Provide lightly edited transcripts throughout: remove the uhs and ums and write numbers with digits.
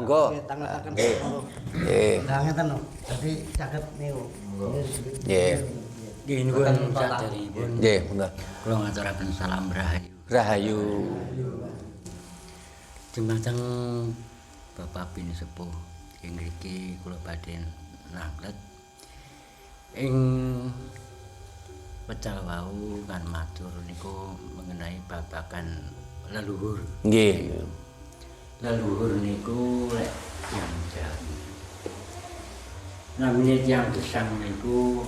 monggo. Tangan-tangan. Nggih. Lah ngeten lho. Dadi caket niku. Nggih. Nggih nuwun saderengipun. Nggih, monggo. Kula ngaturaken salam rahayu. Rahayu. Dumateng Bapak Bini Sepuh ing mriki kula badhe nanglet ing pecal wau kan matur niku mengenai babagan leluhur. Nggih. Leluhur niku lek yang jamu. Namanya yang gesang niku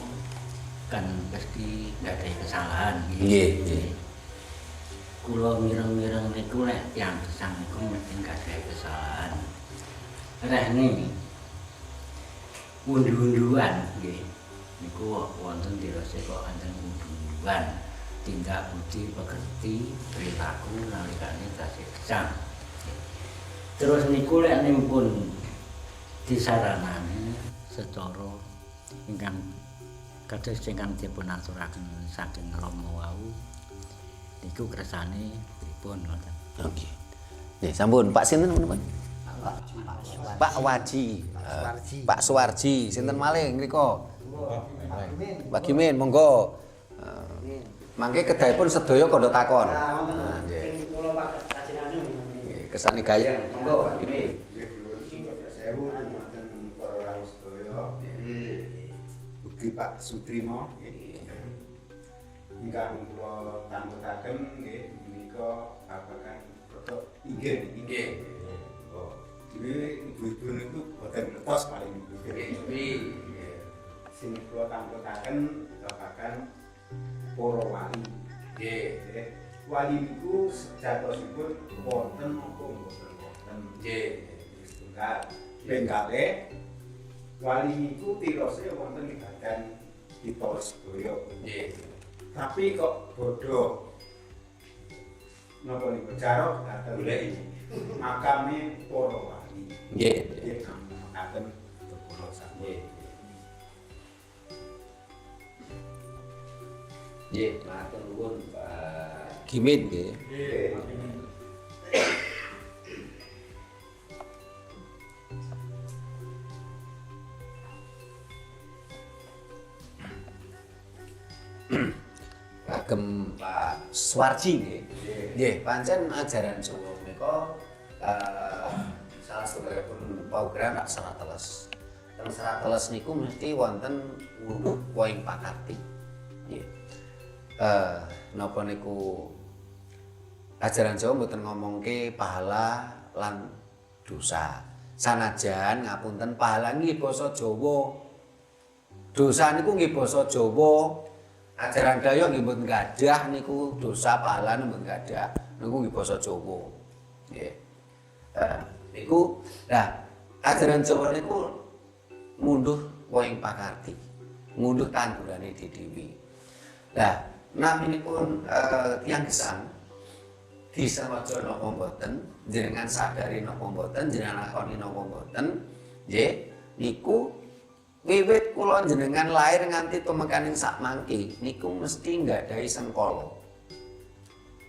kan pasti gak ada kesalahan. Nggih. Kula mireng-mireng niku lek yang gesang niku mesti gak ada kesalahan. Rehne undu-unduan nggih. Niku wonten dirasa kok wonten undu-unduan. Tindak budi pekerti perilaku nalikane tasih gesang. Terus niku lek pun disaranane secara ingkang kados ingkang dipun aturaken saking Rama wau niku kersane pripun ngoten. Oke. Nggih, sampun Pak sinten menapa? Pak Waji. Pak Suwarji. Sinten malih ngrika? Pak Gimin, monggo. Mangke kedahipun sedaya kandha takon. Nggih. Kula Pak kajenengan Nggih, kesane gayeng. Monggo Pak Gimin. Ugi Pak Sutrimo ingkang kula tangketaken nggih menika babagan kodhok inggih. Jadi ibu-ibu niku boten ngertos paling nggih. Sing kula tangketaken babagan para wali. Nggih. Wali niku sejatosipun wonten apa mboten wonten. Nggih. Setunggal. Ben kalih wali niku tirose wonten ing badan kita sedaya. Nggih. Tapi kok bodoh. Napa niku jarok dateng goleki makame para wali. Nggih. Nggih, makaten kula sami. Nggih, matur nuwun Pak Gimin nggih. Nggih. Kagem Pak Suwarji nggih. Nggih, pancen ajaran Jawa menika salah satunggalipun program aksara teles. Teng aksara teles niku mesti wonten wuluh poin pakarti. Nggih. Napa niku ajaran Jawa mboten ngomongke pahala lan dosa. Sanajan ngapunten pahala nggih basa Jawa. Dosa niku nggih basa Jawa. Ajaran Dayak nggih mboten gadah niku dosa pahala mboten gadah. Niku nggih basa Jawa. Nggih. Niku ajaran Jawa niku munduh poing pakarti. Munduh tandurane dhewe. Lah, naminipun tiyang gesang disengaja napa mboten, jenengan sadari napa mboten, jenengan lakoni napa mboten, nggih, niku wiwit kula jenengan lair nganti tumekaning sak mangke niku mesti nggadahi sengkala.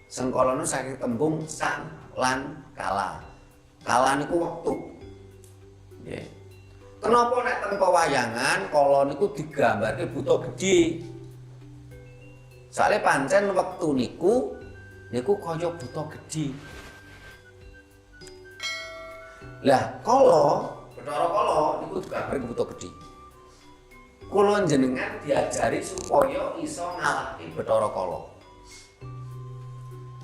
Sengkala niku saking tembung sang lan kala. Kala niku wektu. Nggih. Kenapa nek teng pewayangan kala niku digambarke buta gedhe? Soale pancen wektu niku kaya buta gedhe. Lah kala, Bathara Kala niku digambarke buta gedhe. Kula jenengan diajari supaya iso ngalahke Bathara Kala.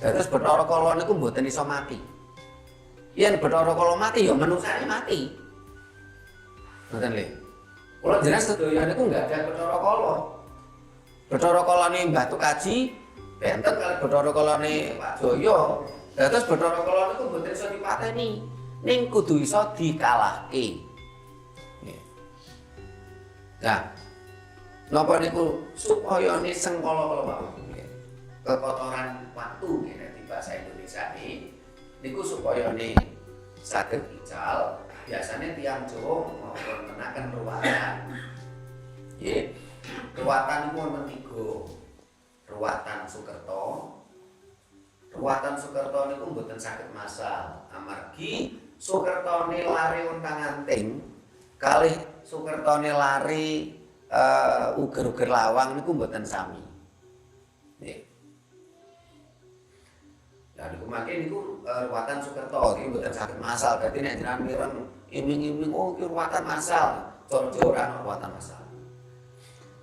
Dados Bathara Kala niku mboten iso mati. Yen Bathara Kala mati ya manungsane mati. Ngoten lho. Kula jenengan sedaya niku enggak ada Bathara Kala. Bathara Kalane Mbah Tukaji benten kali Bathara Kalane Pak Jaya. Dados Bathara Kala niku mboten iso dipateni, ning kudu iso dikalahke. Nah, napa niku supaya ni sengkala kala wau nggih. Kekotoran waktu nggih di bahasa Indonesia niku supaya ni saged ical, biasanya tiyang Jawa maupun menaken ruwatan. Nggih. Ruwatan niku wonten 3. Ruwatan Sukerto. Ruwatan Sukerto niku mboten saged masal amargi Sukertone lari untang-anting kalih Sukertone lari uger-uger lawang niku mboten sami. Nggih. Lah niku mangke niku ruwatan Sukerto iki mboten saged masal. Dadi nek jenengan mireng iming-iming oh iki ruwatan masal, cara Jawa ora ana ruwatan masal.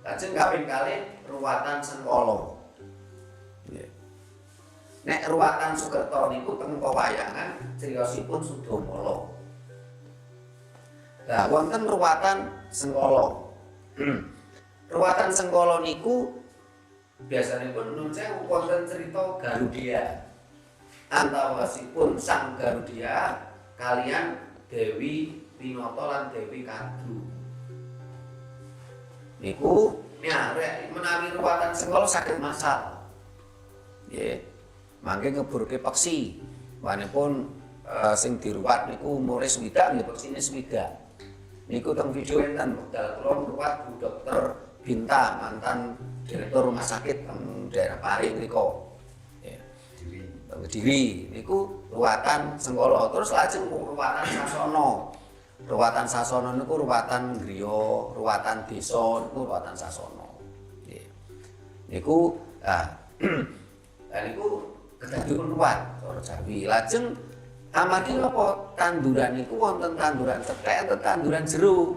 Lajeng kaping kalih ruwatan Sengkala. Nggih. Nek ruwatan Sukerto niku teng pewayangan criyosipun Sudamala. Lah wonten ruwatan Sengkala. Ruwatan Sengkala niku biasanipun nun sewu wonten cerita Garudia. Antawasipun Sang Garudia kalian Dewi Pinata lan Dewi Kadru. Niku nyarek menawi ruwatan Sengkala saged masal. Nggih. Mangke ngeburke peksi. Manipun sing diruwat niku umure swidak nggih peksine swidak. Niku teng video enten wekdal kula ngruwat Bu Dokter Binta mantan direktur rumah sakit teng daerah Pari mriku. Nggih. Teng Kediri niku ruwatan Sengkala terus lajeng ruwatan Sasono. Ruwatan Sasono niku ruwatan griya, ruwatan desa niku ruwatan Sasono. Nggih. Niku niku kedadipun ruwat cara Jawi. Lajeng amargi napa tanduran niku wonten tanduran cethek enten tanduran jero.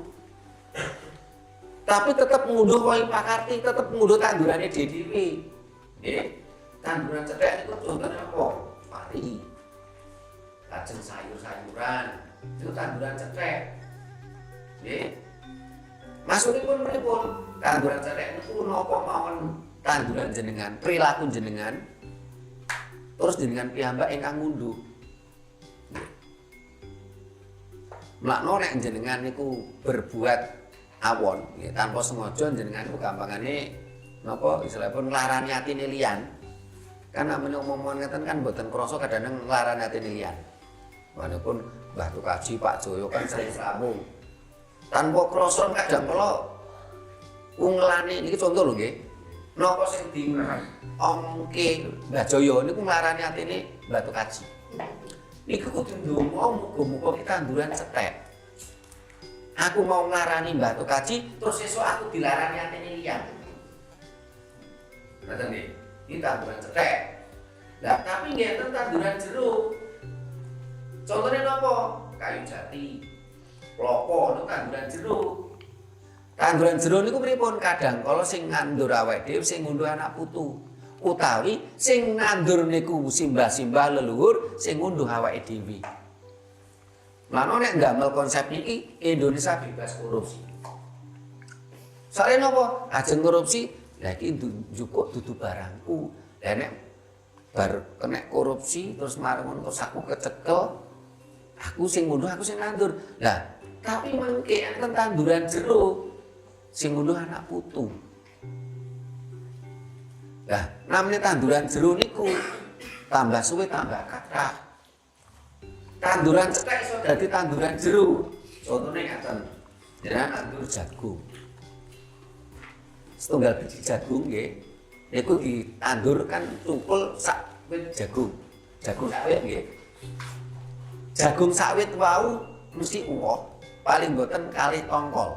Tapi tetep ngunduh wae pakarti, tetep ngunduh tandurane dhewe. Nggih. Tanduran cethek niku contone apa? Pari. Lajeng sayur-sayuran itu tanduran cethek. Nggih. Maksudipun pripun? Tanduran cethek niku napa mawon tanduran jenengan, perilaku jenengan terus jenengan piyambak ingkang ngunduh. Mlakno nek jenengan niku berbuat awon nggih tanpa sengaja jenengan niku gampangane napa istilahipun nglarani atine liyan. Kan namanya omongan ngeten kan mboten krasa kadang nglarani atine liyan. Walaupun Mbah Tukaji Pak Joyo kan sering sambung. Tanpa krasa kadang kala unglane niki contoh lho nggih. Napa sing diomongke Mbah Joyo niku nglarani atine Mbah Tukaji. Niku kudu ndonga muga-muga kita tanduran cethek. Aku mau nglarani Mbah Tukaji terus esuk aku dilarani atine liyan. Ngoten nggih. Iki tanduran cethek. Lah tapi nggih enten tanduran jero. Contohnya napa? Kayu jati. Klopo niku tanduran jero. Tanduran jero niku pripun? Kadang kala sing nandur awake dhewe sing ngunduh anak putu. Utawi sing nandur niku simbah-simbah leluhur sing ngunduh awake dhewe. Lan nek ndamel konsep niki Indonesia bebas korupsi. Soale napa? Ajeng korupsi, lha iki njukuk dudu barangku. Lah nek bar kena korupsi terus marang ngono terus aku kecekel, aku sing ngunduh, aku sing nandur. Lah, tapi mengke enten tanduran jero sing ngunduh anak putu. Lah, namanya tanduran jero niku tambah suwe tambah kathah. Tanduran cethek iso dadi tanduran jero. Contone ngaten. Jenengan nandur jagung. Setunggal biji jagung nggih. Niku ditandur kan tukul sak wit jagung. Jagung sak wit nggih. Jagung sak wit wau mesti uwoh, paling mboten kalih tongkol.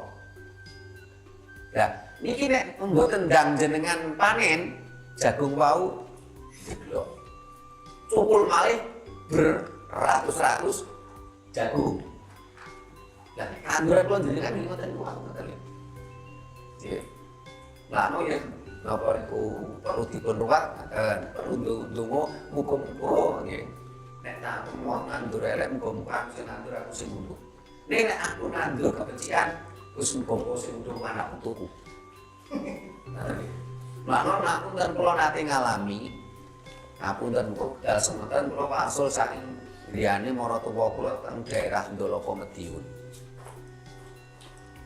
Lah, niki nek mboten ndang jenengan panen jagung wau jeblok. Cukul malih beratus-ratus jagung. Lah tanduran kula jenengan niki ngoten niku ngoten lho. Nggih. Lah no ya napa niku perlu dipun ruwat ngoten, perlu ndonga muga-muga nggih. Nek tak mau nandur elek muga-muga aku sing nandur aku sing ngunduh. Nek aku nandur kebencian wis muga-muga sing ngunduh anak putuku. Lan ngapunten kula nate ngalami. Ngapunten wekdal semonten kula wasul saking griyane maratuwa kula teng daerah Ndoloko Mediun.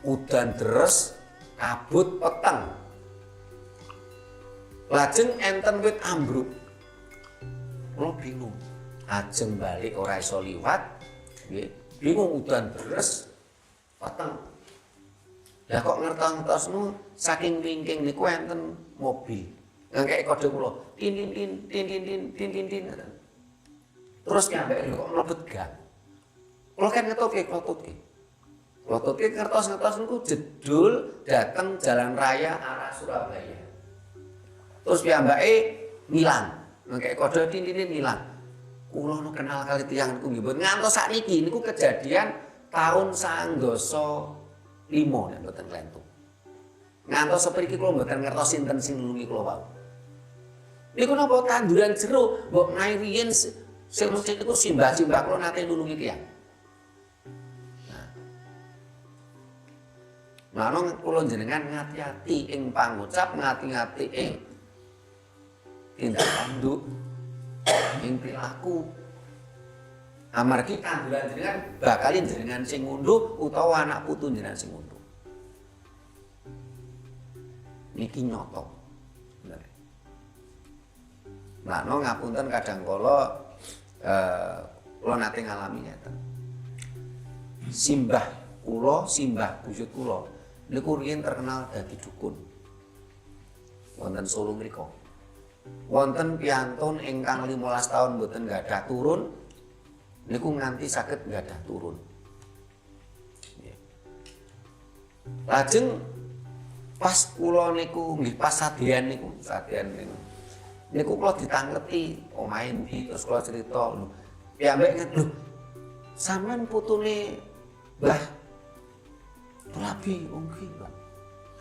Udan deres kabut peteng. Lajeng enten wit ambruk. Kula bingung. Ajeng balik ora iso liwat. Nggih, bingung udan deres peteng. Lah kok ngertos-ngertosno saking wingking niku enten mobil. Ngekek kode kula. Tin tin tin tin tin tin tin tin tin. Terus nyampe kok mlebet gang. Kula kan ngetutke. Klotutke ngertos-ngertos niku jedul dateng jalan raya arah Surabaya. Terus piyambake ngilang. Ngekek kode tintine ngilang. Kula nu kenal kali tiyang niku nggih. Ngantos sakniki niku kejadian tahun 1905 nek mboten klentu. Ngantos sapriki kula mboten ngertos sinten sing nulungi kula wau. Niku napa tanduran jero mbok nai riyen sing niku simbah-simbah kula nate nulungi tiyang. Manung kula jenengan ngati-ati ing pangucap, ngati-ati ing tindak tanduk, ing perilaku. Amargi tanduran jenengan bakalin jenengan sing ngunduh utawa anak putu jenengan sing ngunduh. Niki nyoto. Bener. Manung ngapunten kadang kala kula nate ngalami ngeten. Simbah buyut kula niku riyen terkenal dadi dukun. Wonten Solo mriku. Wonten piyantun ingkang 15 tahun mboten gadah turun niku nganti saged gadah turun. Lajeng pas kula niku nggih pas sadean niku. Niku kula ditangketi omahe ndi terus kula crita lho. Piyambak nget lho. Sampeyan putune Mbah Tulabi nggih, Mbak.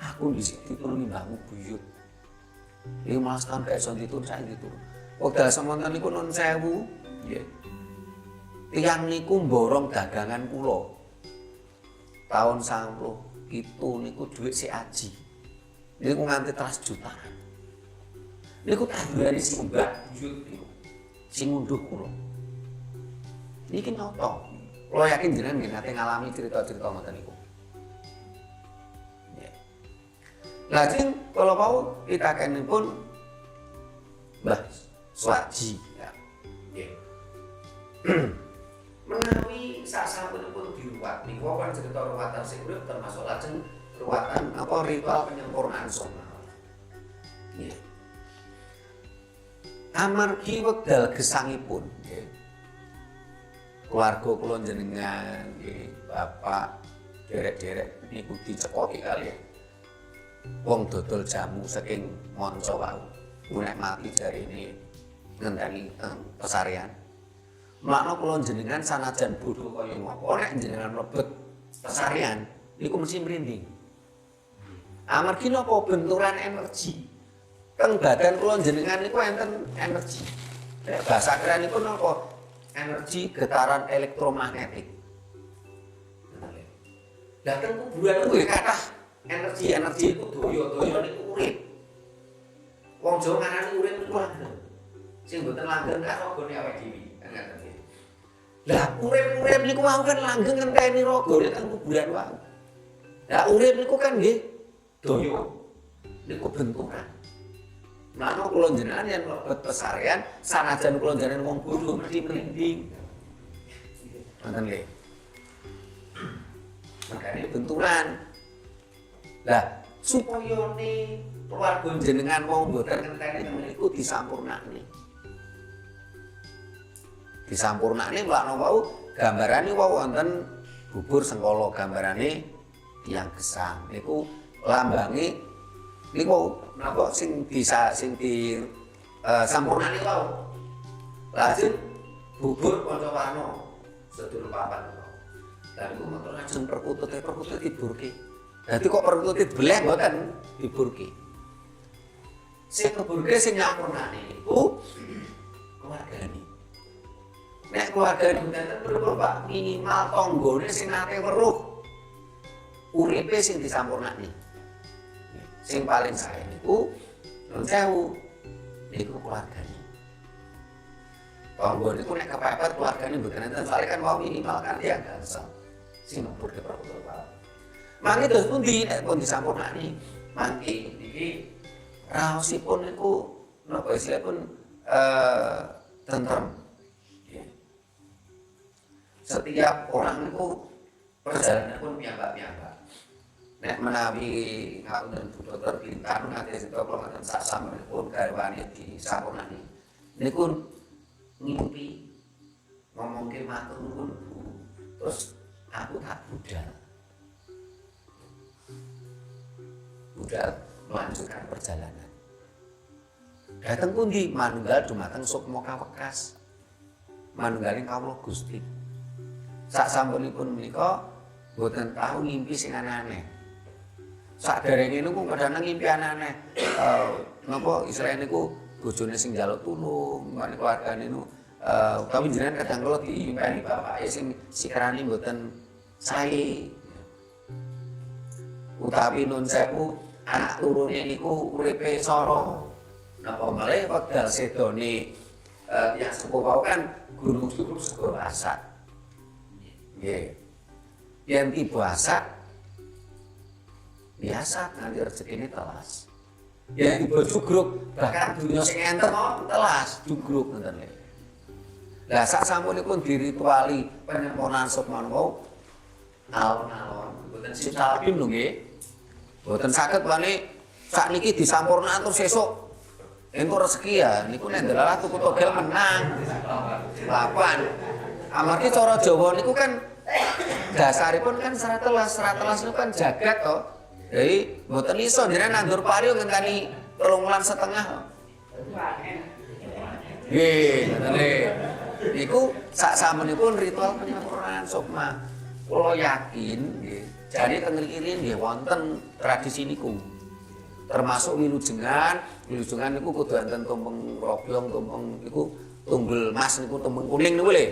Aku dhisik ditulungi mbahmu buyut. 15 tahun gak iso ditun saya ditun. Wekdal semonten niku nun 1000, nggih. Tiyang niku mborong dagangan kula. Tahun 90 itu niku dhuwit sik aji. Niku nganti teras jutaan. Niku tandurane sing mbah buyut niku. Sing ngunduh kula. Niki nyoto. Kula yakin jenengan nggih nate ngalami cerita-cerita ngoten niku. Lajeng kalau mau kita pun Mbah Swaji ya. Menawi sasampunipun diruwat niku kan cerita ruwatan sing urip termasuk lajeng ruwatan apa ritual penyempurnaan soma. Nggih. Amargi wekdal gesangipun nggih. Keluarga kula jenengan nggih, bapak derek-derek niku dicekoki kaliyan wong dodol jamu saking manca wau. Nek mati jarine ngenteni pesarian. Makna kula jenengan sanajan bodho kaya ngopo nek jenengan mlebet pesarian niku mesti merinding. Amargi napa benturan energi. Teng badan kula jenengan niku enten energi. Nek basa keren niku napa? Energi getaran elektromagnetik. Lah teng kuburan kuwi kathah energi itu doyo niku urip. Wong Jawa ngarani urip niku langgeng. Sing mboten langgeng kak rogone awake dhewe. Lah urip niku wau kan langgeng ngenteni rogone teng kuburan wau. Lah urip niku kan nggih doyo. Niku benturan. Mlane kula jenengan yen mlebet pesarian sanajan kula jenengan wong bodho mesti merinding. Ngoten nggih. Makane benturan. Lah supaya keluarga jenengan mau mboten ngenteni niku disampurnakne. Disampurnakne mlakno wau gambarane wau wonten bubur sengkala gambarane tiyang gesang. Niku lambange niku napa sing di sampurnane wau. Lajeng bubur Pancawarna sedulur papan. Lah niku motor lajeng perkutut diburke. Dadi kok perkutut beleh mboten diburke. Sing keburke sing nyampurnane niku keluargane. Nek keluargane mboten perlu Pak minimal tanggane sing nate weruh. Uripe sing disampurnane. Sing paling sae niku nun 1000 niku keluargane. Tangga niku nek kepepet keluargane mboten enten soalé kan wau minimal kan ya gansal. Sing perlu perkutut Pak. Mangke terus pundi nek pun disampurnani. Mangke niki raosipun niku napa istilahipun tentrem. Setiap orang niku perjalanan pun piyambak-piyambak. Nek menawi ngapunten Bu Dokter Bintang nate sita kula ngaten sak sampunipun garwane disampurnani. Niku ngimpi ngomongke matur nuwun Bu. Terus aku tak budal melanjutkan perjalanan. Dateng pundi manunggal dumateng Sukma Kawekas. Manunggaling kawula Gusti. Sak sampunipun menika boten tahu ngimpi sing aneh-aneh. Saderenge niku kadang ngimpi aneh-aneh. Napa istilahane niku bojone sing njaluk tulung, mbane keluargane niku utawi jenengan kadang kula diimpeni bapake sing sikrane mboten sae. Utawi nun sewu anak turune niku uripe sara. Napa malih wekdal sedone yang sepuh kan gunung cukup segoro asat. Nggih. Yen tiba asat biasa nganti rezekine telas. Yen tiba jugruk bahkan dunya sing enten telas jugruk ngoten lho. Lah sak sampunipun dirituali penyempurnaan sukma wau alon-alon mboten sitalipun lho nggih. Mboten saged wani sakniki disampurnaan terus sesuk entuk rezeki ya niku nek ndelalah tuku togel menang. Lapan. Amargi cara Jawa niku kan dasaripun kan serat telas niku kan jagat to. Jadi mboten iso jenengan nandur pari ngenteni 3 wulan setengah. Nggih, ngoten lho. Niku sak samenipun ritual penyempurnaan sukma. Kula yakin nggih, jane teng mriki nggih wonten tradisi niku. Termasuk wilujengan niku kudu enten tumpeng robyong, tumpeng niku tunggul mas niku tumpeng kuning niku lho.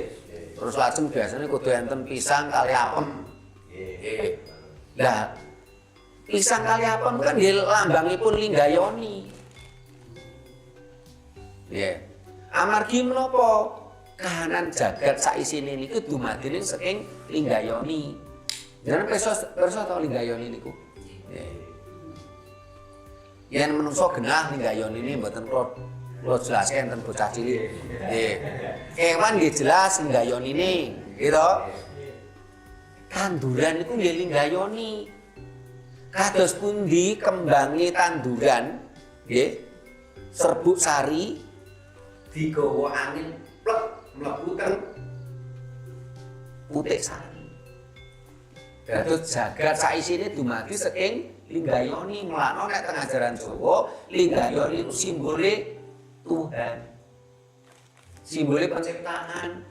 Terus lajeng biasanya kudu enten pisang kali apem. Nggih. Lah pisang kali apem kan nggih lambangipun Linggayoni. Nggih. Amargi menapa kahanan jagat saisine niku dumadine saking Linggayoni. Jenengan pirsa to Linggayoni niku? Nggih. Yen menungso genah Linggayoni ini mboten kula jelaske enten bocah cilik. Nggih. Kewan nggih jelas Linggayoni ini, gitu. Tanduran niku nggih Linggayoni. Kados pundi kembangi tanduran, nggih. Serbuk sari digawa angin plek mlebu teng putik sari. Dados jagat saisine dumadi saking Linggayoni. Mulane nek teng ajaran Jawa, Linggayoni itu simbole Tuhan. Simbole penciptaan.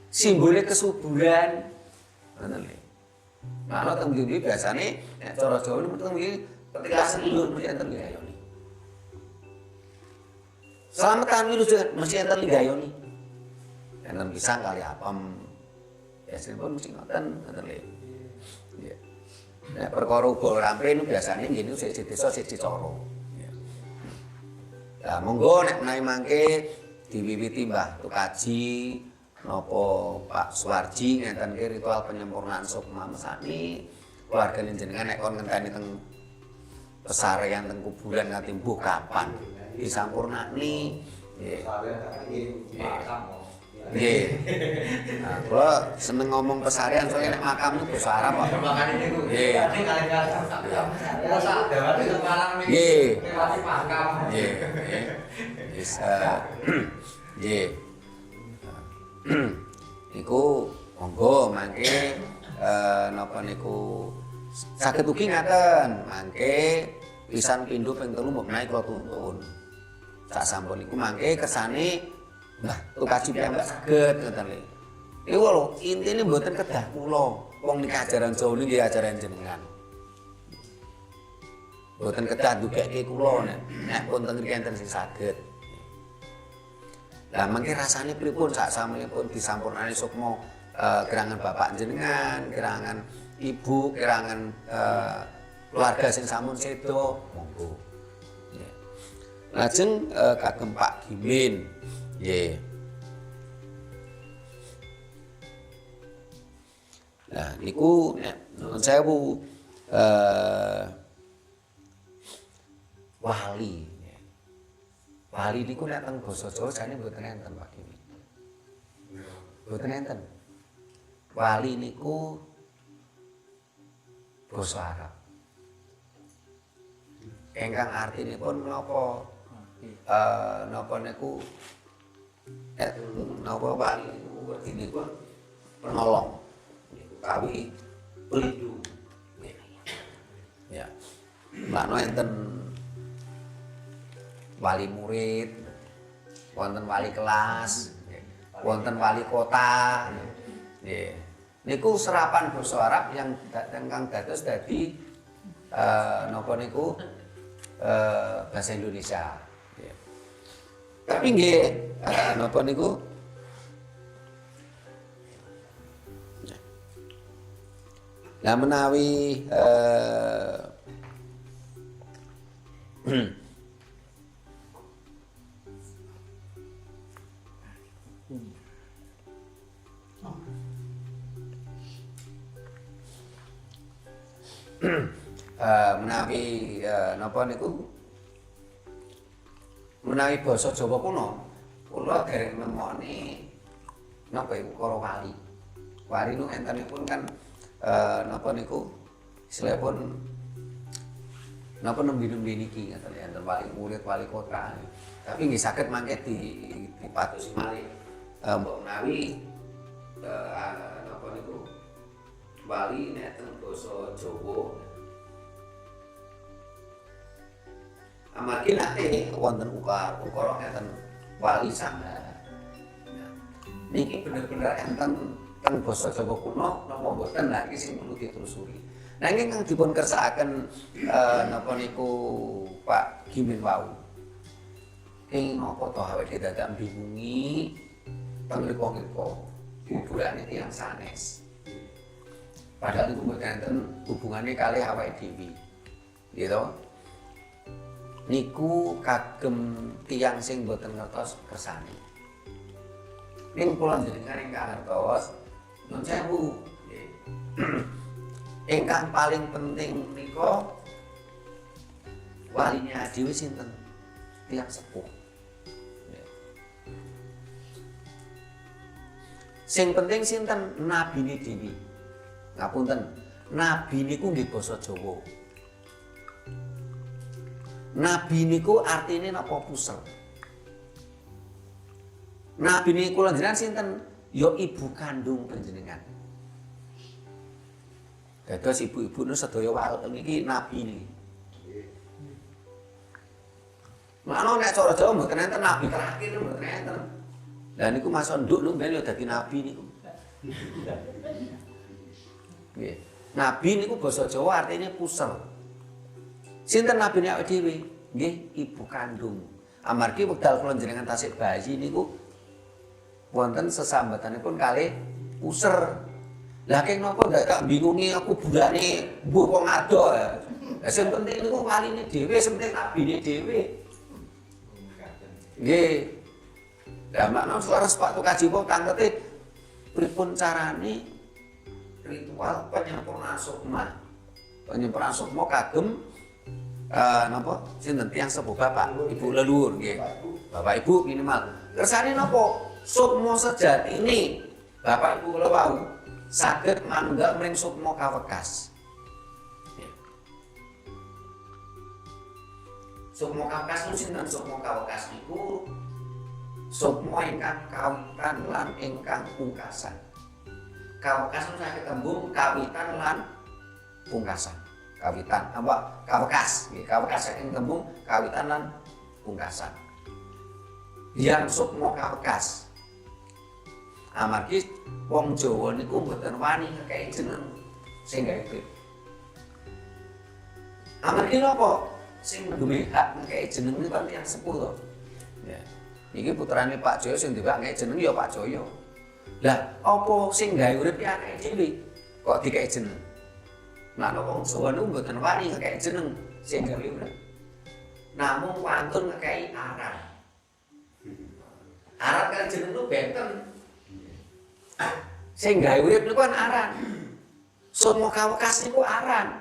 Simbole kesuburan. Ngoten lho. Mulane teng mriki biasane nek cara Jawa niku teng mriki ketika sedulur mesti enten Linggayoni. Slametan wilujeng mesti enten Linggayoni. Enten pisang kali apem. Biasane pun mesti ngoten lho. Nggih. Nek perkara uga rampe niku biasane nggih niku siji desa siji cara. Lah monggo nek menawi mangke diwiwiti Mbah Tukaji napa Pak Suwarji ngentenke ritual penyempurnaan sukma mesani keluargane jenengan nek kon ngenteni teng pesarean teng kuburan nganti mbuh kapan disampurnani. Nggih. Nggih. Nah, kula seneng ngomong pesarean soalnya nek makam niku basa Arab kok. Nggih. Nggih. Nggih. Bisa. Nggih. Niku monggo mangke napa niku saged ugi ngaten mangke pisan pindho ping 3 menawi kula tuntun. Sak sampun niku mangke kersane Mbah Tukaji piyambak saged ngoten lho. Niku lho intine mboten kedah kula. Wong niki ajaran Jawa niki ajaran jenengan. Mboten kedah dugekke kula nek pun teng mriki enten sing saged. Lah mangke rasane pripun sak samenipun disampurnani sukma kerangan bapak jenengan, kerangan ibu, kerangan keluarga sing sampun sedo, monggo. Nggih. Lajeng kagem Pak Gimin. Nggih. Nah niku nek nuwun sewu wali. Wali niku nek teng basa Jawa jane mboten enten Pak Gimin. Mboten enten. Wali niku basa Arab. Ingkang artinipun menapa napa niku napa wali niku artine penolong. utawi pelindung. Ya. Mlakno enten wali murid, wonten wali kelas, wonten wali kota. Nggih. Niku serapan basa Arab yang kang dados dadi napa niku bahasa Indonesia. Tapi nggih napa niku lah menawi menawi napa niku menawi basa Jawa kuno kula dereng nemoni napa iku para wali. Wali niku entenipun kan napa niku istilahipun napa nembe-nembe niki ngaten enten wali murid wali kota. Tapi nggih saged mangke dipatusi malih mbok menawi napa niku wali nek teng basa Jawa amargi nate wonten ukara enten wali sangga. Niki bener-bener enten teng basa Jawa kuno napa mboten lha iki sing perlu ditelusuri. Nanging kang dipun kersakaken napa niku Pak Gimin wau. Ing napa to awake dadak bingungi teng mriku-mriku hubungane tiyang sanes. Padahal itu mboten hubungannya kalih awake dhewe. Gitu. Niku kagem tiyang sing mboten ngertos kersane. Ning kula njenengan ingkang ngertos nun sewu. Ingkang paling penting menika waline dhewe sinten? Tiyang sepuh. Sing penting sinten? Nabine dhewe. Ngapunten, nabi niku nggih basa Jawa. Nabi niku artine napa pusel. Nabi niku kula njenengan sinten? Ya ibu kandung panjenengan. Dados ibu-ibu nu sedaya wau niki nabi niki. Mlane nek cara Jawa mboten enten nabi terakhir mboten enten. Lah niku Mas Nduk lho ben ya dadi nabi niku. Nggih. Nabi niku basa Jawa artinya pusel. Sinten nabine awake dhewe? Nggih, ibu kandung. Amargi wekdal kula njenengan tasik bayi niku wonten sesambatanipun kalih puser. Lah keng napa ndak bingungi aku bulane mbuh wong ado. Lah sing penting niku waline dhewe, sing penting nabine dhewe. Nggih. Lah makna suara sepatu kajiwa tangkete pripun carane ritual penyempurnaan sukma. Penyempurnaan sukma kagem napa sinten tiyang sepuh bapak, ibu leluhur nggih. Bapak ibu minimal. Kersane napa? Sukma sejatine bapak ibu kula wau saged manggak mring sukma kawekas. Sukma kawekas niku sinten? Sukma kawekas niku sukma ingkang kawitan lan ingkang pungkasan. Kawekas niku saged tembung kawitan lan pungkasan. Kawitan apa? Kawekas. Nggih, kawekas saking tembung kawitan lan pungkasan. Yang sukma kawekas. Amargi wong Jawa niku mboten wani ngekeki jeneng sing gawe urip. Amargi napa? Sing duwe hak ngekeki jeneng niku kan tiyang sepuh to. Ya. Iki putrane Pak Joyo sing duwe hak ngekeki jeneng ya Pak Joyo. Lah, apa sing gawe urip ya awake dhewe kok dikeki jeneng? Nah, wong Jawa niku mboten wani ngekeki jeneng sing gawe urip. Namung wantun ngekeki aran. Aran kan jeneng niku benten. Sing gawe urip niku kan aran. Sukma kawekas niku aran.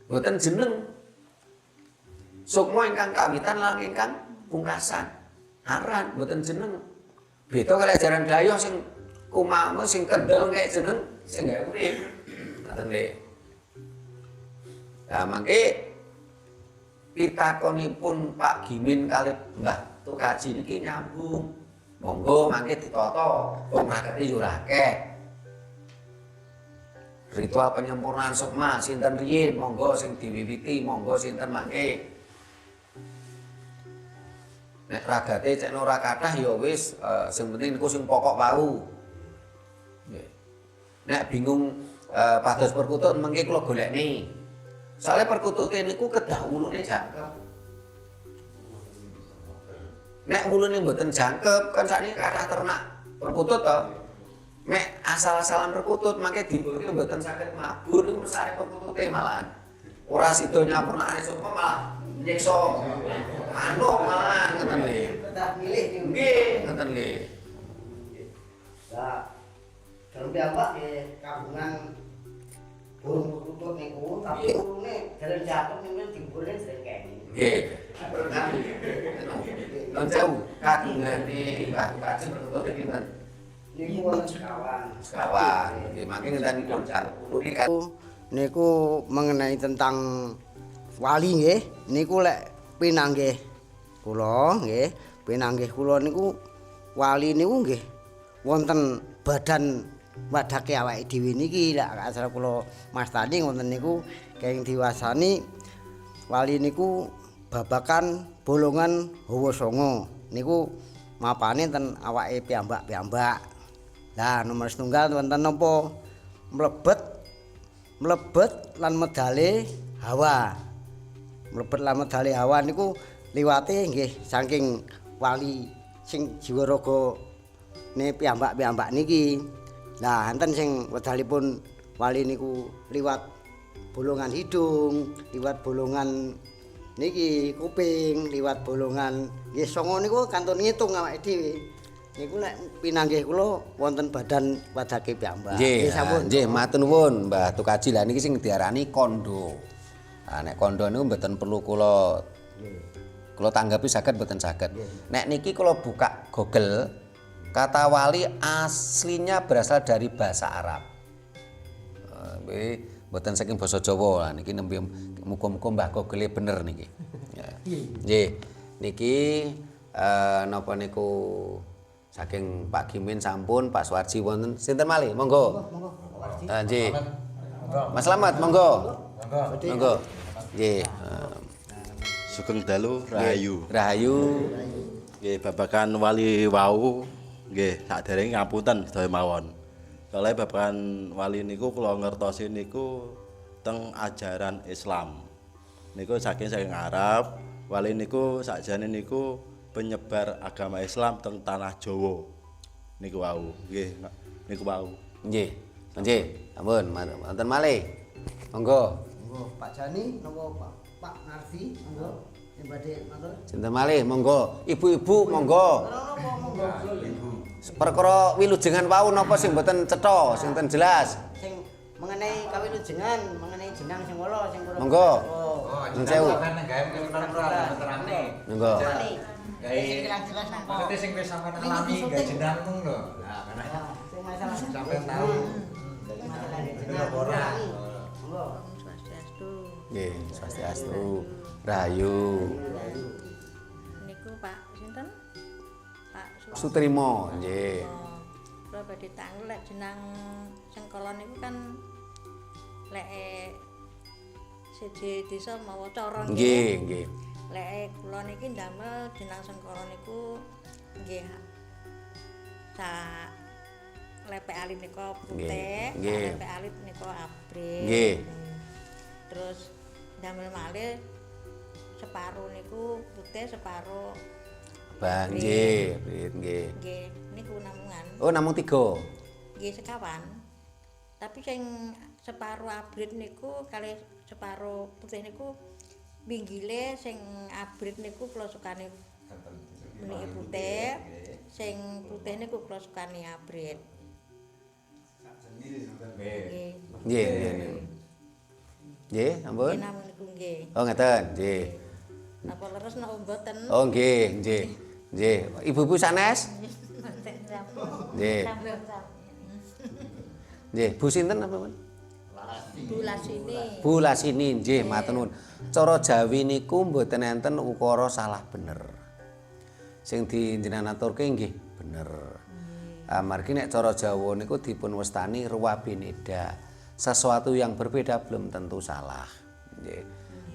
Mboten jeneng. Sukma ingkang kawitan lan ingkang pungkasan. Aran mboten jeneng. Beda kali ajaran Dayoh sing kumaha sing kendel kaya jeneng sing gawe urip. Ngoten nggih. Lah mangke pitakonipun Pak Gimin kalih Mbah Tukaji niki nyambung. Monggo mangke ditata wong rakete yo akeh. Ritual penyempurnaan sukma sinten riyin monggo sing diwiwiti monggo sinten mangke. Nek ragate cek ora kathah ya wis sing penting niku sing pokok wau. Nggih. Nek bingung pados perkutut mengke kula golekne. Soale perkutute niku kedah ulune jangkep. Nek ulune mboten jangkep kan sakniki kathah ternak perkutut to. Mek asal-asalan perkutut mangke dipurke mboten saged mabur niku mesare perkutute malahan. Ora sida nyampurnane sukma malah nyiksa manuk malahan ngoten nggih. Kita milih nih. Nggih, ngoten nggih. Nah, dalam piyambak kagungan burung perkutut niku, tapi ulune jalan jatuh niku dibule sering kene. Nggih. Nun sewu kagungane Mbah Kajeng perkutut pinten? Niku wonten sekawan. Sekawan. Nggih, mangke ngenten koncal. Niku mengenai tentang wali nggih, niku lek pinanggih kula nggih, pinanggih kula niku wali niku nggih wonten badan wadhake awake dhewe niki lek asal kula mastani wonten niku kenging diwasani wali niku babakan bolongan hawa sanga niku mapane ten awake piyambak-piyambak. Lah nomor setunggal wonten napa mlebet lan medale hawa. Mlebet lan medale hawa niku liwate nggih saking wali sing jiwa raga ne piyambak-piyambak niki. Lah enten sing wedalipun wali niku liwat bolongan hidung, liwat bolongan niki kuping, liwat bolongan nggih sanga niku kantun ngitung awake dhewe. Niku nek pinanggih kula wonten badan wadhake piyambak. Nggih, nggih matur nuwun Mbah Tukaji. Lah niki sing diarani kondo. Nah nek kondo niku mboten perlu kula tanggapi saged mboten saged. Nek niki kula buka Google, kata wali aslinya berasal dari bahasa Arab. Mboten saking basa Jawa. Lah niki nembe muga-muga Mbah Google bener niki. Nggih. Niki napa niku saking Pak Gimin sampun, Pak Suwarji wonten sinten malih? Monggo. Nggih. Mas Slamet monggo. Monggo. Nggih. Sugeng dalu rahayu. Rahayu. Nggih babagan wali wau nggih saderenge ngapunten sedaya mawon. Soale babagan wali niku kula ngertosi niku teng ajaran Islam. Niku saking Arab, wali niku sakjane niku penyebar agama Islam teng tanah Jawa. Niku wau, nggih niku wau. Nggih. Nggih, ampun, wonten malih. Monggo. Monggo Pak Jani napa Pak Nardi monggo sing badhe matur. Sinten malih monggo. Ibu-ibu monggo. Monggo. Perkara wilujengan wau napa sing mboten cetha, sing ten jelas. Sing mengenai kawilujengan, mengenai jenang sing wala sing kurang. Monggo. Oh, Nun sewu. kan gawe keterangan. Monggo. Maksudnya sing wis sampean alami gawe jenang ngono lho. Nah, karena Sing masalah sampean tahu. masalah Bener jenang apa ora? Monggo. Nggih, swastiastu. Rahayu. Niku Pak sinten? Pak Sutrimo, nggih. Kula badhe tanglet lek jenang Sengkala niku kan lek siji desa mawa cara Nggih, nggih. Lek kula niki ndamel jenang Sengkala niku nggih sak lepek alit nika putih, Nggih. lepek alit nika abrit. Nggih. Terus ndamel malih separuh niku putih, separuh Banjir, nggih. nggih niku namungan. Oh, namung 3. Nggih sekawan. Tapi sing separuh abrit niku kalih separuh putih niku pinggile sing abrit niku kula sukane meniki putih, sing putih niku kula sukane abrit. Nggih. Nggih, nggih. Nggih, ampun. Nggih namung niku nggih. Oh, ngeten, nggih. Napa leres napa mboten? Oh, nggih, nggih. Nggih. Ibu-ibu sanes? Mboten Nggih. Nggih, Bu sinten apa, Mas? Bulas ini. Bu Lasini, nggih, matur nuwun. Cara Jawi niku mboten enten ukara salah bener. Sing dinjenengan aturke nggih bener. Amargi nek cara Jawa niku dipun wastani ruwabineda. sesuatu yang berbeda belum tentu salah. Nggih.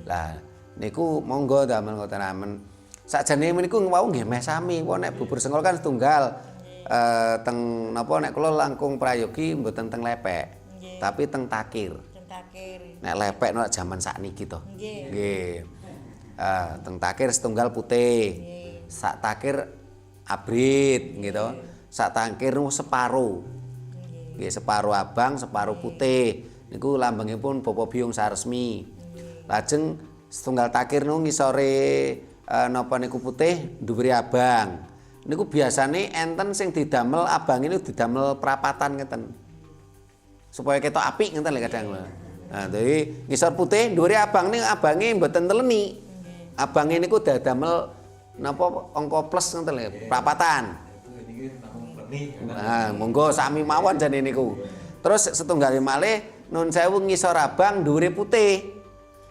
Lah niku monggo damel ngoten amen. Sakjane meniku wau nggih meh sami. Wong nek bubur sengkol kan setunggal. Teng napa nek kula langkung prayogi mboten teng lepek. Tapi teng takir. Nek lepek nek jaman sakniki to. Nggih. Teng takir setunggal putih. Sak takir abrit gitu. Sak takir separo. Nggih, separo abang, separo putih. Niku lambangipun Bapa Biyung Saresmi. Lajeng setunggal takir niku ngisore napa niku putih, dhuwure abang. Niku biasane enten sing didamel abang ini didamel perapatan ngeten. Supaya ketok apik ngeten lho kadang. Nah, dadi ngisor putih, dhuwure abang niku abange mboten teleni. Abange niku dadamel napa angka plus ngeten lho, perapatan. Nah, monggo sami mawon jane niku. Terus setunggal malih nun sewu ngisor abang dhuwure putih.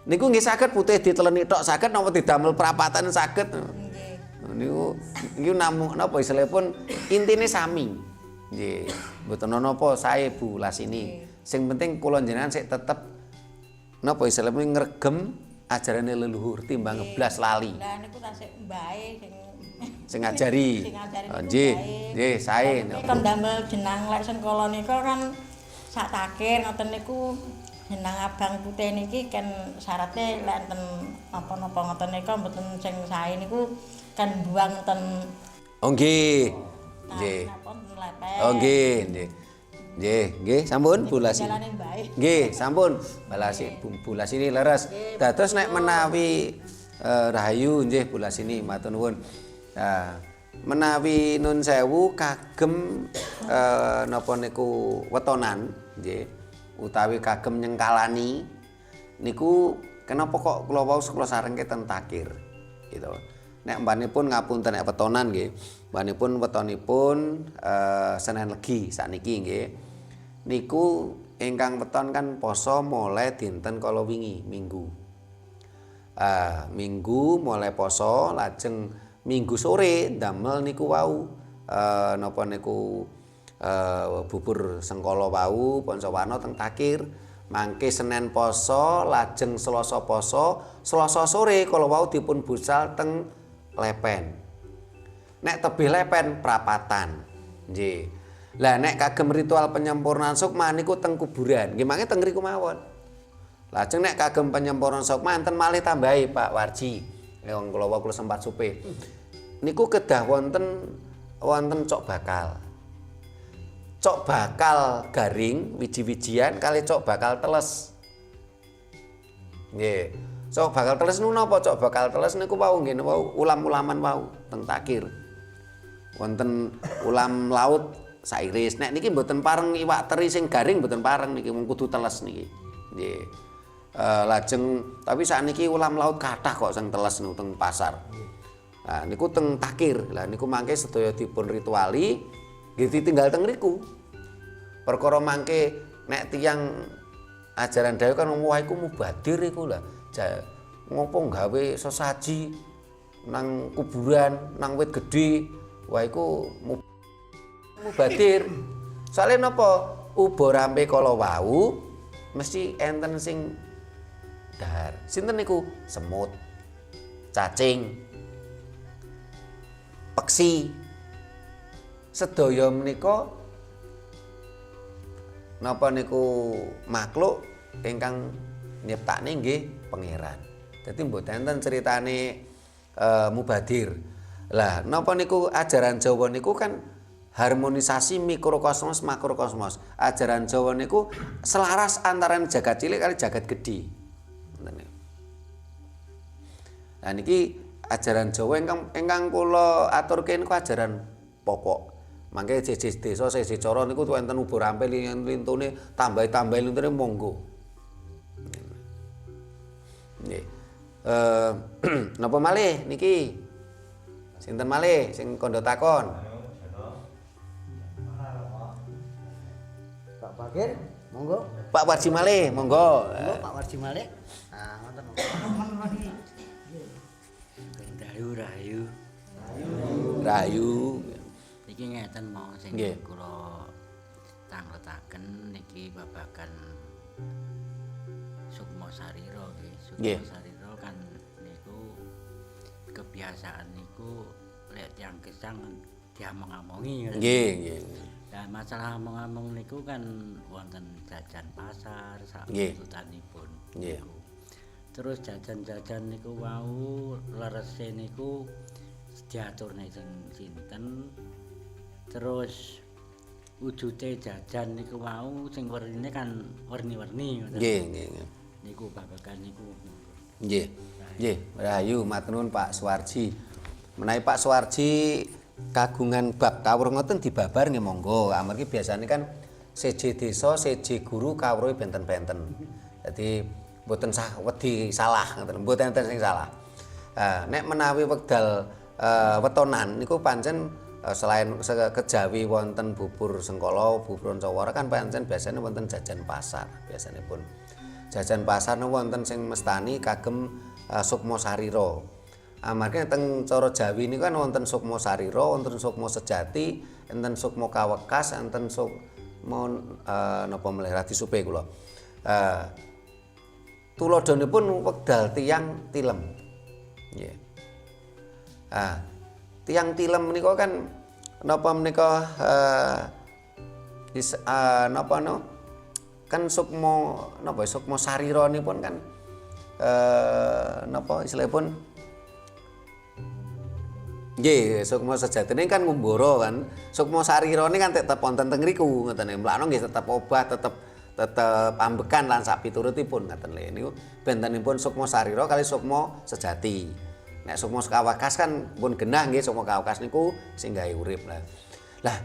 Niku nggih saged putih diteleni tok saged napa didamel perapatan saged. Niku namung napa istilahipun intine sami. Nggih, mboten ana napa sae Bu Lasini. Sing penting kula njenengan sik tetep napa istilahipun ngregem ajarane leluhur timbang ngeblas lali. Lah niku tasik mbae Sing ngajari. Nggih, nggih sae. Kan damel jenang lek sengkala nika kan sak takir ngoten niku jenang abang putih niki kan syaratnya lek enten napa-napa ngoten nika mboten sing sae niku kan buang ten Oh nggih. Nggih. Oh nggih, nggih. Nggih, sampun Bu Lasini. Nggih, sampun. Balasi Bu Lasini leres. Dados nek menawi rahayu nggih Bu Lasini matur nuwun. Nah, menawi nun sewu kagem napa niku wetonan nggih utawi kagem nyengkalani niku kenapa kok kula wau kula sarengke ten takir gitu. Nek mbanipun ngapunten nek wetonan nggih, mbanipun wetonipun Senin Legi sakniki nggih. Niku ingkang weton kan poso mulai dinten kala wingi Minggu. Minggu mulai poso lajeng Minggu sore damel niku wau napa niku bubur sengkala wau Poncowarna teng takir. Mangke Senin poso lajeng Selasa poso, Selasa sore kala wau dipun busal teng lepen. Nek tebih lepen prapatan. Nggih. Lah nek kagem ritual penyempurnaan sukma niku teng kuburan. Nggih mangke teng ngriku mawon. Lajeng nek kagem penyempurnaan sukma enten malih tambahi Pak Warji. Wong kula wau kula sempat supe. Niku kedah wonten cok bakal. Cok bakal garing wiji-wijian kali cok bakal teles. Nggih. Cok bakal teles niku napa cok bakal teles niku wau nggih wau ulam-ulaman wau teng takir. Wonten ulam laut sairis. Nek niki mboten pareng iwak teri sing garing mboten pareng niki mung kudu teles niki. Nggih. Lajeng tapi sakniki ulam laut kathah kok sing teles niku teng pasar. Nah niku teng takir. Lah niku mangke sedaya dipun rituali nggih ditinggal teng riku. Perkara mangke nek tiyang ajaran dawuh kan wah iku mubadir iku lah. Ngopo gawe sesaji nang kuburan, nang wit gedhe. Wah iku mubadir. Soale napa? Uba rampe kala wau mesti enten sing dahar. Sinten niku? Semut, cacing, peksi. Sedaya menika napa niku makhluk ingkang nyiptakne nggih pangeran. Dadi mboten enten critane mubadir. Lah napa niku ajaran Jawa niku kan harmonisasi mikrokosmos makrokosmos. Ajaran Jawa niku selaras antara jagat cilik kali jagat gedhe. Nah niki ajaran Jawa ingkang kula aturke niku ajaran pokok. Mangke jejes desa siji cara niku enten ubo rampil lintune tambahi-tambahi lintune monggo. Nggih. Napa malih niki? Sinten malih sing kandha takon? Pak Bakir, monggo. Pak Warji malih, monggo. Monggo Pak Warji malih. Nah, ngoten. Rahayu. Rahayu. Niki ngeten mau sing Nggih. kula tangletaken niki babagan Sukma Sarira nggih. Nggih. Sukma Sarira kan niku kebiasaan niku lek tiyang gesang diamong-amongi. Nggih, nggih. Nah, masalah among-among niku kan wonten jajan pasar Nggih. sakututanipun. Nggih. Terus jajan-jajan niku wau lerese niku diaturne sing sinten. Terus wujude jajan niku wau sing wernine kan werni-werni ngoten. Nggih, nggih. Niku babagan niku. Nggih. Nggih, rahayu matur nuwun Pak Suwarji. Menawi Pak Suwarji kagungan bab kawruh ngoten dibabar nggih monggo. Amargi biasane kan seje desa, seje guru kawruhe benten-benten. Dadi mboten wedi salah ngoten, mboten enten sing salah. Nek menawi wekdal wetonan niku pancen selain kejawi wonten bubur sengkala, bubur cawara kan pancen biasane wonten jajan pasar biasanipun. Jajan pasar niku wonten sing mestani kagem Sukma Sarira. Amarga teng cara Jawi niku kan wonten Sukma Sarira, wonten Sukma Sejati, enten Sukma Kawekas, enten Sukma napa melih radi supe kula. Tuladhanipun wekdal tiyang tilem. Nggih. Tiyang tilem menika kan napa menika napa no kan Sukma napa Sukma Sarira nipun kan napa istilahipun nggih, Sukma Sejatine kan ngumbara kan. Sukma Sarirane kan tetep wonten teng ngriku ngoten nggih. Mlakno nggih tetep obah, tetep ambekan lan sak piturutipun ngoten lho. Niku bentenipun Sukma Sarira kali Sukma Sejati. Nek Sukma Kawekas kan pun genah nggih, Sukma Kawekas niku sing gawe urip lah. Lah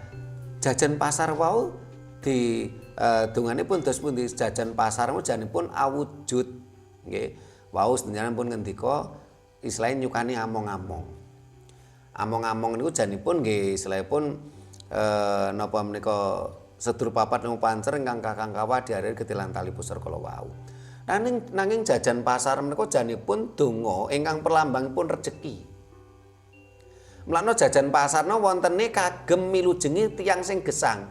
jajan pasar wau di donganipun dos pundi jajan pasar janipun awujud nggih. Wau sedenganipun ngendika istilahe nyukani among-among. Among-among niku janipun nggih istilahipun napa menika sedur papat nemu pancer ingkang kakang kawah diarir ketilan tali pusar kala wau. Nanging jajan pasar menika janipun donga ingkang perlambangipun rejeki. Mulane jajan pasarna wontene kagem milujengi tiyang sing gesang.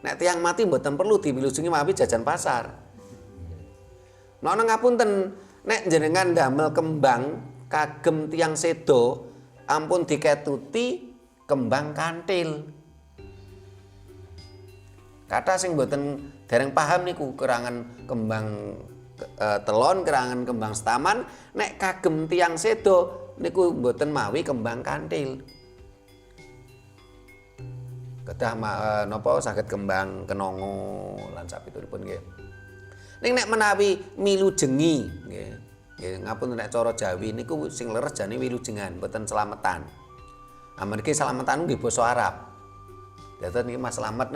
Nek tiyang mati mboten perlu dimilujengi mawi jajan pasar. Mulane ngapunten nek jenengan damel kembang kagem tiyang sedo ampun diketuti kembang kanthil. Kata sing mboten dereng paham niku kerangan kembang telon, kerangan kembang setaman, nek kagem tiyang sedo niku mboten mawi kembang kanthil. Kedah napa saged kembang kenongo lan sapituripun nggih. Ning nek menawi milujengi nggih. Nggih ngapun nek cara Jawi niku sing leres jane wilujengan, mboten slametan. Amargi slametan nggih basa Arab. Dados niki Mas Slamet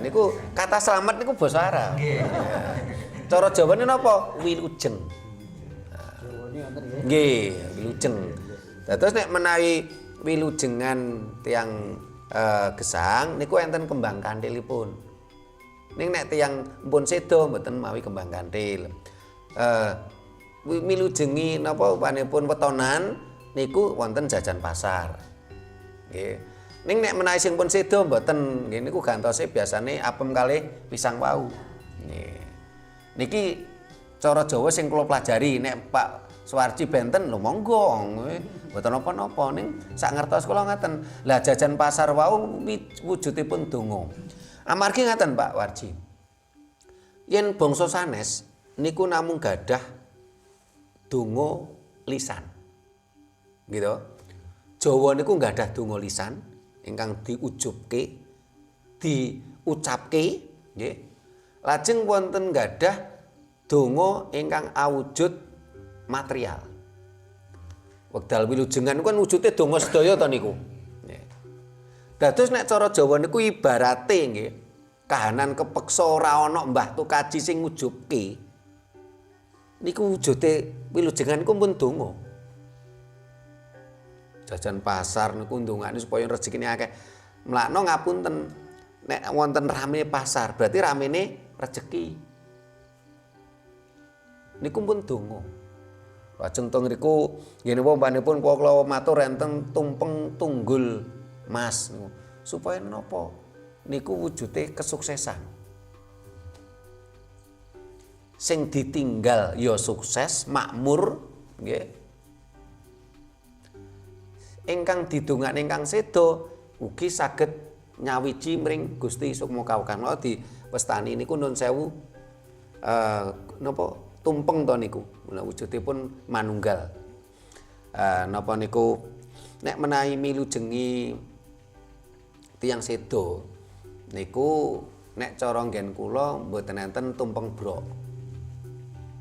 niku kata slamet niku basa Arab. Nggih. Cara Jawane napa? Wilujeng. Nggih, wilujeng. Dados nek menawi wilujengan tiyang gesang niku enten kembang kanthilipun. Ning nek tiyang mpun sedo mboten mawi kembang kanthil. Milujengi napa upanipun wetonan niku wonten jajan pasar. Nggih. Ning nek menawi sing pun sedo mboten nggih niku gantose biasane apem kalih pisang wau. Nggih. Niki cara Jawa sing kula pelajari nek Pak Suwarji benten lho monggo mboten napa-napa ning sak ngertos kula ngaten. Lah jajan pasar wau wujudipun donga. Amargi ngaten Pak Warji. Yen bangsa sanes niku namung gadah donga lisan. Gitu. Jawa niku gadah donga lisan ingkang diujubke, diucapke, nggih. Lajeng wonten gadah donga ingkang awujud material. Wekdal wilujengan kan wujude donga sedaya to niku. Nggih. Dados nek cara Jawa niku ibarate nggih, kahanan kepeksa ora ana mbah tukaji sing ngujubke. Niku wujude wilujengan niku pun donga. Jajan pasar niku ndongane supaya rezekine akeh. Mlakno ngapunten nek wonten rame pasar berarti ramene rezeki. Niku pun donga. Lajeng teng ngriku nggih napa mbanipun kula matur enten tumpeng tunggul mas niku. Supaya napa? Niku wujude kesuksesan. sing ditinggal ya sukses, makmur, nggih. Ingkang didongakne ingkang sedo ugi saged nyawiji mring Gusti Sukma Kawukan. Mula diwestani niku nun sewu napa tumpeng to niku. Mula wujudipun manunggal. Napa niku nek menawi milujengi tiyang sedo niku nek cara nggen kula mboten enten tumpeng brok.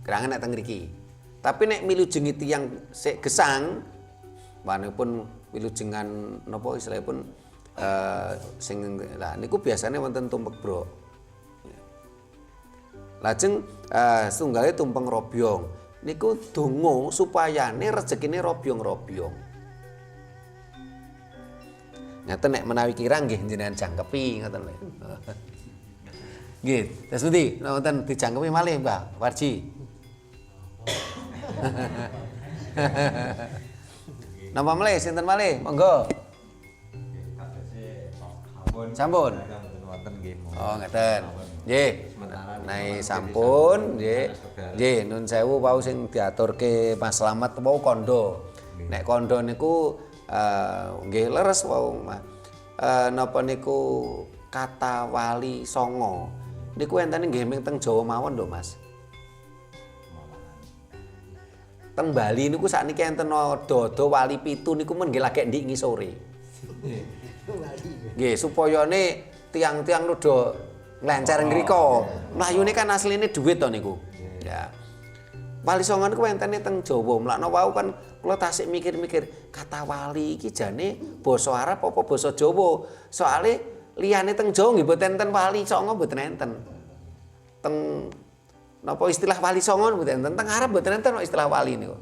Kerangan nek teng mriki. Tapi nek milujengi tiyang sik gesang manipun wilujengan napa istilahipun sing lah niku biasanya wonten tumpeng brok. Lajeng setunggalé tumpeng robyong. Niku donga supayane rezekine robyong-robyong. Ngaten nek menawi kirang nggih jenengan jangkepi ngoten lho. Nggih, terus pundi? Wonten dijangkepi malih Mbah Warji. Napa malih sinten malih? Monggo. Sampun. Oh, ngeten. Nggih. Nai sampun nggih. Nggih, nun sewu wau sing diaturke Mas Slamet wau kandha. Nek kandha niku nggih leres wau. Napa niku kata wali songo. Niku entene nggih ming teng Jawa mawon lho, Mas. Teng Bali niku sakniki enten ada wali pitu niku men nggih lagek ndik ngisore. Nggih, supayane tiang-tiang rada nglencer ngrika. Mlayune kan asline dhuwit to niku. Ya. Wali songo niku entene teng Jawa. Mlakno wau kan kula tasik mikir-mikir, kata wali iki jane basa Arab apa basa Jawa? Soale liyane teng Jawa nggih mboten enten wali songo mboten enten. Teng napa istilah wali songo mboten enten. Teng Arab mboten enten istilah wali niku.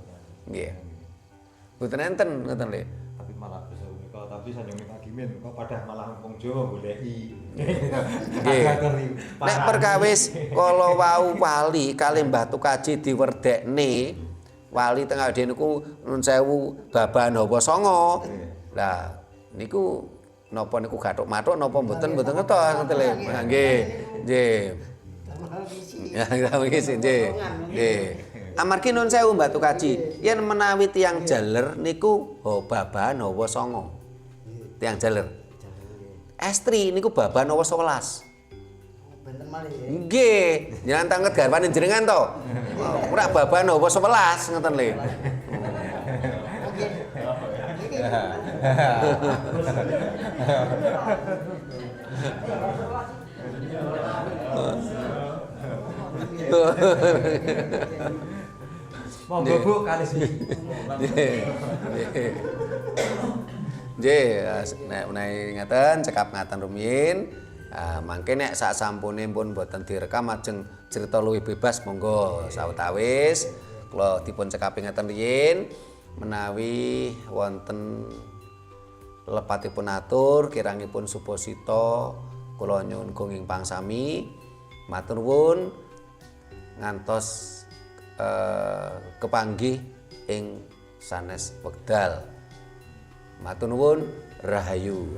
Nggih. Mboten enten ngoten lho. Tapi malah bisa unika tapi sanjung kagimen kok padha malah wong Jawa goleki. Nggih. Nek perkawis kala wau wali kalih Mbah Tukaji diwerdekne wali teng awake niku nun sewu babahan Hawa Songo. Lah niku napa niku gathuk-mathuk napa mboten ngertos ngoten lho. Nggih. Nggih. Ya nggih nggih. Amargi nun sewu Mbah Tukaji, yen menawi tiyang jaler niku babahan Hawa Songo. Tiyang jaler. Estri niku babahan Hawa 11. Benten malih ya. Nggih, jenengan tanget garwane jenengan to. Ora babahan Hawa 11 ngoten lho. Monggo Bu kali sih. Nggih, nek menawi ngaten cekap ngaten rumiyin. Mangke nek sak sampune pun boten direkam ajeng cerita luwih bebas monggo sawetawis kula dipun cekapi ngaten riyin menawi wonten lepatipun atur kirangipun suposita kula nyuwun gunging pangsami matur nuwun ngantos kepanggih ing sanes wekdal. Matur nuwun rahayu.